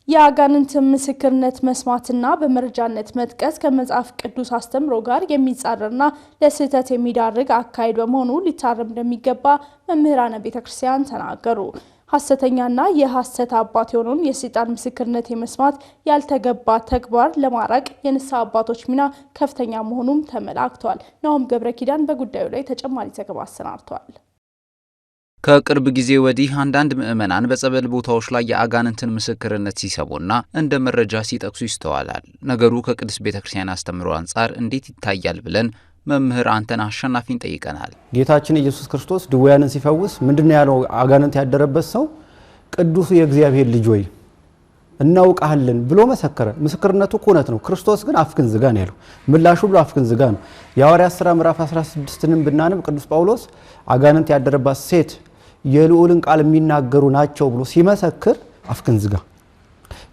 የአጋንንትን ምስክርነት መስማትና በመረጃነት መጥቀስ ከመጽሐፍ ቅዱስ አስተምሮ ጋር የሚጻረርና ለስህተት የሚዳርግ አካሄድ በመሆኑ ሊታረም እንደሚገባ መምህራነ ቤተክርስቲያን ተናገሩ። ሐሰተኛና የሐሰት አባት የሆነውን የሰይጣን ምስክርነት የመስማት ያልተገባ ተግባር ለማራቅ የንስሐ አባቶች ሚና ከፍተኛ መሆኑም ተመላክቷል። ናሆም ገብረ ኪዳን በጉዳዩ ላይ ተጨማሪ ዘገባ አሰናድቷል። ከቅርብ ጊዜ ወዲህ አንዳንድ ምዕመናን በጸበል ቦታዎች ላይ የአጋንንትን ምስክርነት ሲሰሙና እንደ መረጃ ሲጠቅሱ ይስተዋላል። ነገሩ ከቅድስት ቤተክርስቲያን አስተምሮ አንጻር እንዴት ይታያል ብለን መምህር አንተነህ አሸናፊን ጠይቀናል። ጌታችን ኢየሱስ ክርስቶስ ድውያንን ሲፈውስ ምንድነው ያለው? አጋንንት ያደረበት ሰው ቅዱሱ የእግዚአብሔር ልጅ ሆይ እናውቃለን ብሎ መሰከረ። ምስክርነቱ እውነት ነው። ክርስቶስ ግን አፍክን ዝጋ ነው ያለው። ምላሹ ሁሉ አፍክን ዝጋ ነው። የሐዋርያት ሥራ ምዕራፍ 16ንም ብናነብ ቅዱስ ጳውሎስ አጋንንት ያደረባት ሴት የልዑልን ቃል የሚናገሩ ናቸው ብሎ ሲመሰክር አፍክን ዝጋ፣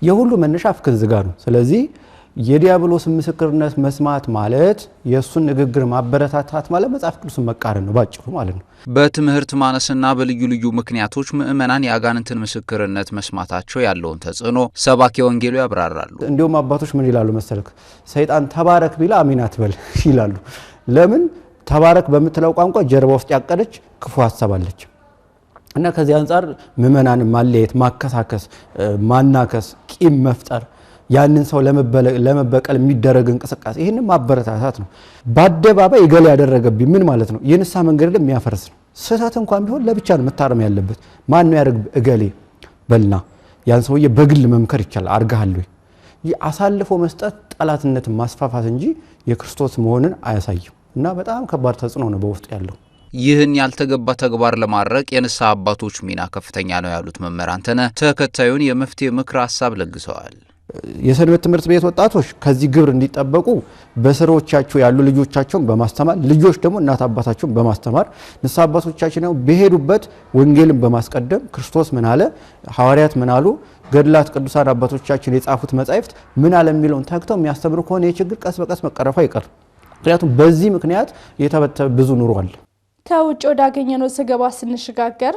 የሁሉ መነሻ አፍክን ዝጋ ነው። ስለዚህ የዲያብሎስ ምስክርነት መስማት ማለት የሱን ንግግር ማበረታታት ማለት መጽሐፍ ቅዱስን መቃረን ነው ባጭሩ ማለት ነው። በትምህርት ማነስና በልዩ ልዩ ምክንያቶች ምዕመናን የአጋንንትን ምስክርነት መስማታቸው ያለውን ተጽዕኖ ሰባኪ ወንጌሉ ያብራራሉ። እንዲሁም አባቶች ምን ይላሉ መሰለክ? ሰይጣን ተባረክ ቢላ አሜን አትበል ይላሉ። ለምን? ተባረክ በምትለው ቋንቋ ጀርባ ውስጥ ያቀደች ክፉ ሐሳብ አለች እና ከዚህ አንፃር ምዕመናን ማለየት፣ ማከሳከስ፣ ማናከስ፣ ቂም መፍጠር፣ ያንን ሰው ለመበቀል የሚደረግ እንቅስቃሴ ይሄንን ማበረታታት ነው። በአደባባይ እገሌ ያደረገብኝ ምን ማለት ነው? የንስሐ መንገድ የሚያፈርስ ነው። ስህተት እንኳን ቢሆን ለብቻ ነው መታረም ያለበት። ማን ነው ያደርግ? እገሌ በልና ያን ሰውዬ በግል መምከር ይቻላል። አርጋሃል ወይ? አሳልፎ መስጠት ጠላትነትን ማስፋፋት እንጂ የክርስቶስ መሆንን አያሳይም እና በጣም ከባድ ተጽዕኖ ነው በውስጡ ያለው። ይህን ያልተገባ ተግባር ለማድረቅ የንስሐ አባቶች ሚና ከፍተኛ ነው ያሉት መምህር አንተነህ ተከታዩን የመፍትሄ ምክር ሐሳብ ለግሰዋል። የሰንበት ትምህርት ቤት ወጣቶች ከዚህ ግብር እንዲጠበቁ በስሮቻቸው ያሉ ልጆቻቸውን በማስተማር ልጆች ደግሞ እናት አባታቸውን በማስተማር ንስሐ አባቶቻችን ነው በሄዱበት ወንጌልን በማስቀደም ክርስቶስ ምን አለ፣ ሐዋርያት ምን አሉ፣ ገድላት ቅዱሳን አባቶቻችን የጻፉት መጻሕፍት ምን አለ የሚለውን ታክተው የሚያስተምሩ ከሆነ የችግር ቀስ በቀስ መቀረፉ አይቀርም። ምክንያቱም በዚህ ምክንያት የተበተበ ብዙ ኑሮ አለ። ከውጭ ወዳገኘነው ዘገባ ስንሸጋገር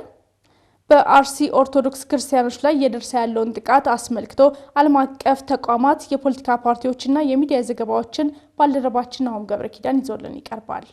በአርሲ ኦርቶዶክስ ክርስቲያኖች ላይ እየደረሰ ያለውን ጥቃት አስመልክቶ ዓለም አቀፍ ተቋማት፣ የፖለቲካ ፓርቲዎችና የሚዲያ ዘገባዎችን ባልደረባችን ናሆም ገብረ ኪዳን ይዞልን ይቀርባል።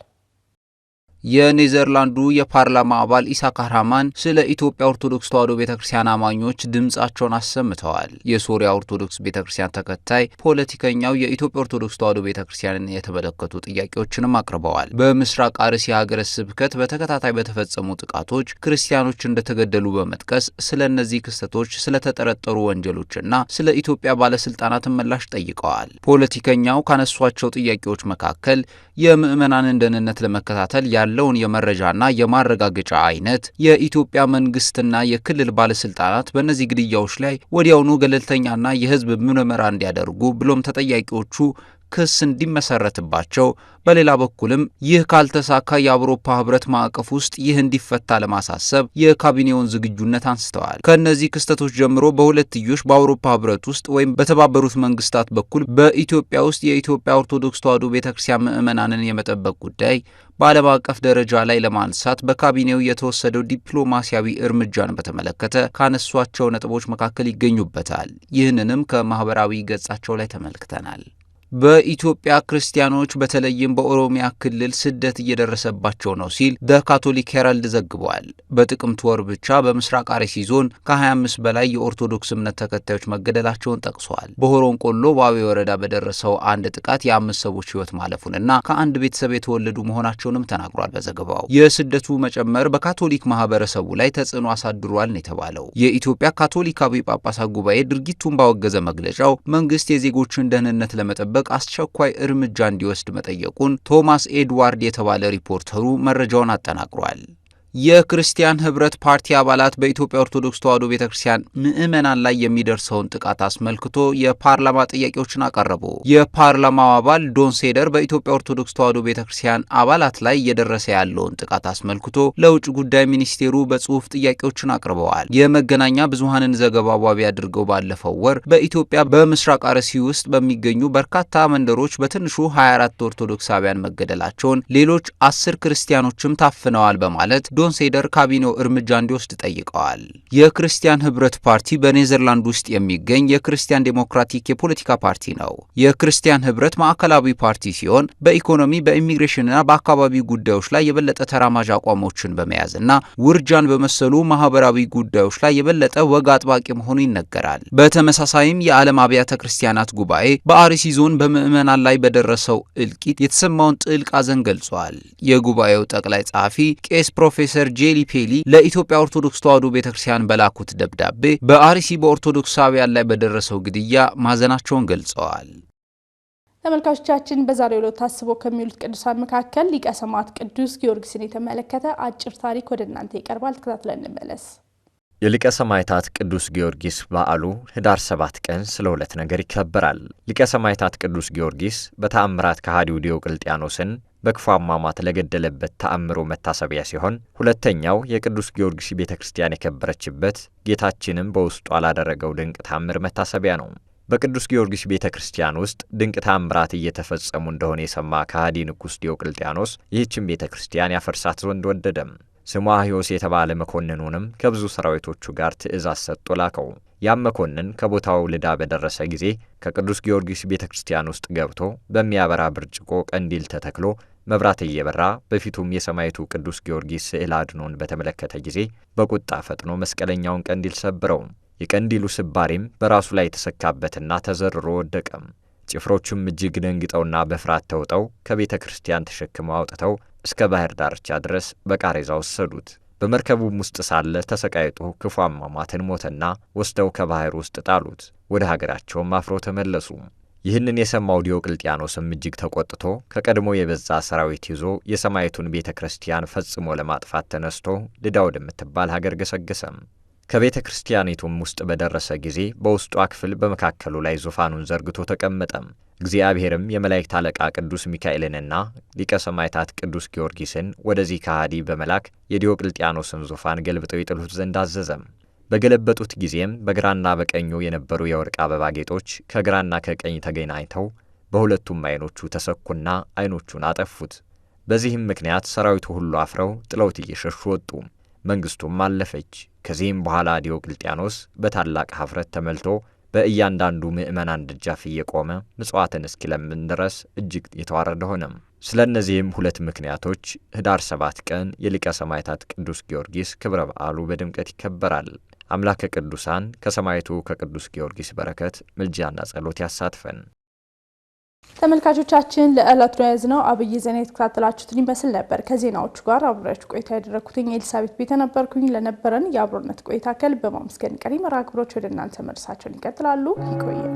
የኔዘርላንዱ የፓርላማ አባል ኢሳክ ሃርማን ስለ ኢትዮጵያ ኦርቶዶክስ ተዋሕዶ ቤተክርስቲያን አማኞች ድምጻቸውን አሰምተዋል። የሶሪያ ኦርቶዶክስ ቤተክርስቲያን ተከታይ ፖለቲከኛው የኢትዮጵያ ኦርቶዶክስ ተዋሕዶ ቤተክርስቲያንን የተመለከቱ ጥያቄዎችንም አቅርበዋል። በምስራቅ አርሲ ሀገረ ስብከት በተከታታይ በተፈጸሙ ጥቃቶች ክርስቲያኖች እንደተገደሉ በመጥቀስ ስለ እነዚህ ክስተቶች፣ ስለተጠረጠሩ ወንጀሎችና ስለ ኢትዮጵያ ባለስልጣናትን ምላሽ ጠይቀዋል። ፖለቲከኛው ካነሷቸው ጥያቄዎች መካከል የምዕመናንን ደህንነት ለመከታተል ያለውን የመረጃና የማረጋገጫ አይነት፣ የኢትዮጵያ መንግስትና የክልል ባለስልጣናት በእነዚህ ግድያዎች ላይ ወዲያውኑ ገለልተኛና የህዝብ ምርመራ እንዲያደርጉ ብሎም ተጠያቂዎቹ ክስ እንዲመሰረትባቸው፣ በሌላ በኩልም ይህ ካልተሳካ የአውሮፓ ህብረት ማዕቀፍ ውስጥ ይህ እንዲፈታ ለማሳሰብ የካቢኔውን ዝግጁነት አንስተዋል። ከነዚህ ክስተቶች ጀምሮ በሁለትዮሽ በአውሮፓ ህብረት ውስጥ ወይም በተባበሩት መንግስታት በኩል በኢትዮጵያ ውስጥ የኢትዮጵያ ኦርቶዶክስ ተዋሕዶ ቤተክርስቲያን ምዕመናንን የመጠበቅ ጉዳይ በዓለም አቀፍ ደረጃ ላይ ለማንሳት በካቢኔው የተወሰደው ዲፕሎማሲያዊ እርምጃን በተመለከተ ካነሷቸው ነጥቦች መካከል ይገኙበታል። ይህንንም ከማህበራዊ ገጻቸው ላይ ተመልክተናል። በኢትዮጵያ ክርስቲያኖች በተለይም በኦሮሚያ ክልል ስደት እየደረሰባቸው ነው ሲል ደ ካቶሊክ ሄራልድ ዘግቧል። በጥቅምት ወር ብቻ በምስራቅ አርሲ ዞን ከ25 በላይ የኦርቶዶክስ እምነት ተከታዮች መገደላቸውን ጠቅሷል። በሆሮንቆሎ ዋቤ ወረዳ በደረሰው አንድ ጥቃት የ5 ሰዎች ህይወት ማለፉንና ከአንድ ቤተሰብ የተወለዱ መሆናቸውንም ተናግሯል። በዘገባው የስደቱ መጨመር በካቶሊክ ማህበረሰቡ ላይ ተጽዕኖ አሳድሯል ነው የተባለው። የኢትዮጵያ ካቶሊካዊ ጳጳሳት ጉባኤ ድርጊቱን ባወገዘ መግለጫው መንግስት የዜጎችን ደህንነት ለመጠበቅ አስቸኳይ እርምጃ እንዲወስድ መጠየቁን ቶማስ ኤድዋርድ የተባለ ሪፖርተሩ መረጃውን አጠናቅሯል። የክርስቲያን ህብረት ፓርቲ አባላት በኢትዮጵያ ኦርቶዶክስ ተዋሕዶ ቤተክርስቲያን ምዕመናን ላይ የሚደርሰውን ጥቃት አስመልክቶ የፓርላማ ጥያቄዎችን አቀረቡ። የፓርላማው አባል ዶን ሴደር በኢትዮጵያ ኦርቶዶክስ ተዋሕዶ ቤተክርስቲያን አባላት ላይ እየደረሰ ያለውን ጥቃት አስመልክቶ ለውጭ ጉዳይ ሚኒስቴሩ በጽሁፍ ጥያቄዎችን አቅርበዋል። የመገናኛ ብዙሃንን ዘገባ ዋቢ አድርገው ባለፈው ወር በኢትዮጵያ በምስራቅ አርሲ ውስጥ በሚገኙ በርካታ መንደሮች በትንሹ 24 ኦርቶዶክሳውያን መገደላቸውን፣ ሌሎች 10 ክርስቲያኖችም ታፍነዋል በማለት ዶንሴደር ካቢኔው እርምጃ እንዲወስድ ጠይቀዋል። የክርስቲያን ህብረት ፓርቲ በኔዘርላንድ ውስጥ የሚገኝ የክርስቲያን ዴሞክራቲክ የፖለቲካ ፓርቲ ነው። የክርስቲያን ህብረት ማዕከላዊ ፓርቲ ሲሆን በኢኮኖሚ በኢሚግሬሽንና በአካባቢ ጉዳዮች ላይ የበለጠ ተራማጅ አቋሞችን በመያዝና ውርጃን በመሰሉ ማህበራዊ ጉዳዮች ላይ የበለጠ ወግ አጥባቂ መሆኑ ይነገራል። በተመሳሳይም የዓለም አብያተ ክርስቲያናት ጉባኤ በአርሲ ዞን በምዕመናን ላይ በደረሰው እልቂት የተሰማውን ጥልቅ ሐዘን ገልጿል። የጉባኤው ጠቅላይ ጸሐፊ ቄስ ፕሮፌሰር ጄሊ ፔሊ ለኢትዮጵያ ኦርቶዶክስ ተዋሕዶ ቤተክርስቲያን በላኩት ደብዳቤ በአርሲ በኦርቶዶክሳውያን ላይ በደረሰው ግድያ ማዘናቸውን ገልጸዋል። ተመልካቾቻችን በዛሬው ዕለት ታስበው ከሚውሉት ቅዱሳን መካከል ሊቀ ሰማዕት ቅዱስ ጊዮርጊስን የተመለከተ አጭር ታሪክ ወደ እናንተ ይቀርባል። ተከታትለን እንመለስ። የሊቀ ሰማዕታት ቅዱስ ጊዮርጊስ በዓሉ ህዳር 7 ቀን ስለ ሁለት ነገር ይከበራል። ሊቀ ሰማዕታት ቅዱስ ጊዮርጊስ በተአምራት ከሃዲው ዲዮቅልጥያኖስን በክፉ አሟሟት ለገደለበት ተአምሮ መታሰቢያ ሲሆን፣ ሁለተኛው የቅዱስ ጊዮርጊስ ቤተክርስቲያን የከበረችበት ጌታችንም በውስጡ ላደረገው ድንቅ ተአምር መታሰቢያ ነው። በቅዱስ ጊዮርጊስ ቤተክርስቲያን ውስጥ ድንቅ ተአምራት እየተፈጸሙ እንደሆነ የሰማ ከሃዲ ንጉሥ ዲዮቅልጥያኖስ ይህችን ቤተክርስቲያን ያፈርሳት ዘንድ ወደደም። ስሟ ሕዮስ የተባለ መኮንኑንም ከብዙ ሰራዊቶቹ ጋር ትእዛዝ ሰጥቶ ላከው። ያም መኮንን ከቦታው ልዳ በደረሰ ጊዜ ከቅዱስ ጊዮርጊስ ቤተክርስቲያን ውስጥ ገብቶ በሚያበራ ብርጭቆ ቀንዲል ተተክሎ መብራት እየበራ በፊቱም የሰማዕቱ ቅዱስ ጊዮርጊስ ስዕል አድኖን በተመለከተ ጊዜ በቁጣ ፈጥኖ መስቀለኛውን ቀንዲል ሰብረው። የቀንዲሉ ስባሪም በራሱ ላይ የተሰካበትና ተዘርሮ ወደቀም። ጭፍሮቹም እጅግ ደንግጠውና በፍርሃት ተውጠው ከቤተ ክርስቲያን ተሸክመው አውጥተው እስከ ባህር ዳርቻ ድረስ በቃሬዛ ወሰዱት። በመርከቡም ውስጥ ሳለ ተሰቃይቶ ክፉ አሟሟትን ሞተና ወስደው ከባህር ውስጥ ጣሉት። ወደ ሀገራቸውም አፍረው ተመለሱ። ይህንን የሰማው ዲዮቅልጥያኖስም እጅግ ተቆጥቶ ከቀድሞ የበዛ ሰራዊት ይዞ የሰማዕቱን ቤተ ክርስቲያን ፈጽሞ ለማጥፋት ተነስቶ ልዳ ወደምትባል ሀገር ገሰገሰም። ከቤተ ክርስቲያኒቱም ውስጥ በደረሰ ጊዜ በውስጧ ክፍል በመካከሉ ላይ ዙፋኑን ዘርግቶ ተቀመጠም። እግዚአብሔርም የመላእክት አለቃ ቅዱስ ሚካኤልንና ሊቀ ሰማዕታት ቅዱስ ጊዮርጊስን ወደዚህ ከሃዲ በመላክ የዲዮቅልጥያኖስን ዙፋን ገልብጠው ይጥሉት ዘንድ አዘዘም። በገለበጡት ጊዜም በግራና በቀኙ የነበሩ የወርቅ አበባ ጌጦች ከግራና ከቀኝ ተገናኝተው በሁለቱም ዓይኖቹ ተሰኩና ዓይኖቹን አጠፉት። በዚህም ምክንያት ሰራዊቱ ሁሉ አፍረው ጥለውት እየሸሹ ወጡ። መንግስቱም አለፈች። ከዚህም በኋላ ዲዮቅልጥያኖስ በታላቅ ኀፍረት ተመልቶ በእያንዳንዱ ምእመናን ደጃፍ እየቆመ ምጽዋትን እስኪለምን ድረስ እጅግ የተዋረደ ሆነም። ስለ እነዚህም ሁለት ምክንያቶች ህዳር 7 ቀን የሊቀ ሰማዕታት ቅዱስ ጊዮርጊስ ክብረ በዓሉ በድምቀት ይከበራል። አምላከ ቅዱሳን ከሰማዕቱ ከቅዱስ ጊዮርጊስ በረከት ምልጃና ጸሎት ያሳትፈን። ተመልካቾቻችን ለዕለቱ ያዝነው አብይ ዜና የተከታተላችሁትን ይመስል ነበር። ከዜናዎቹ ጋር አብራችሁ ቆይታ ያደረኩትኝ ኤልሳቤት ቤተ ነበርኩኝ። ለነበረን የአብሮነት ቆይታ ከልብ በማመስገን ቀሪ መርሃ ግብሮች ወደ እናንተ መድረሳቸውን ይቀጥላሉ። ይቆያል።